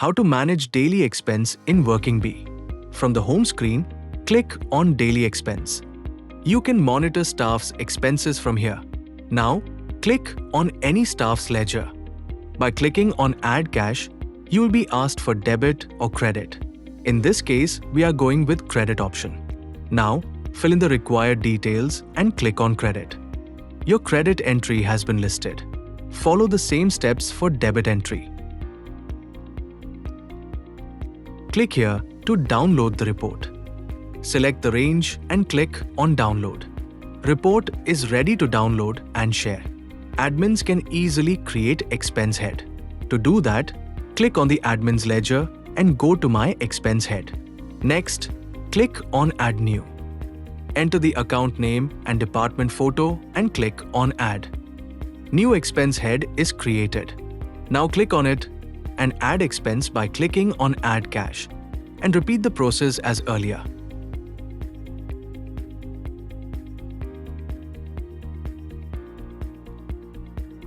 How to manage daily expense in Working Bee. From the home screen, click on Daily Expense. You can monitor staff's expenses from here. Now, click on any staff's ledger. By clicking on Add Cash, you will be asked for debit or credit. In this case, we are going with credit option. Now, fill in the required details and click on Credit. Your credit entry has been listed. Follow the same steps for debit entry. Click here to download the report. Select the range and click on Download. Report is ready to download and share. Admins can easily create expense head. To do that, click on the admin's ledger and go to My Expense Head. Next, click on Add New. Enter the account name and department photo and click on Add. New expense head is created. Now click on it and add expense by clicking on Add Cash and repeat the process as earlier.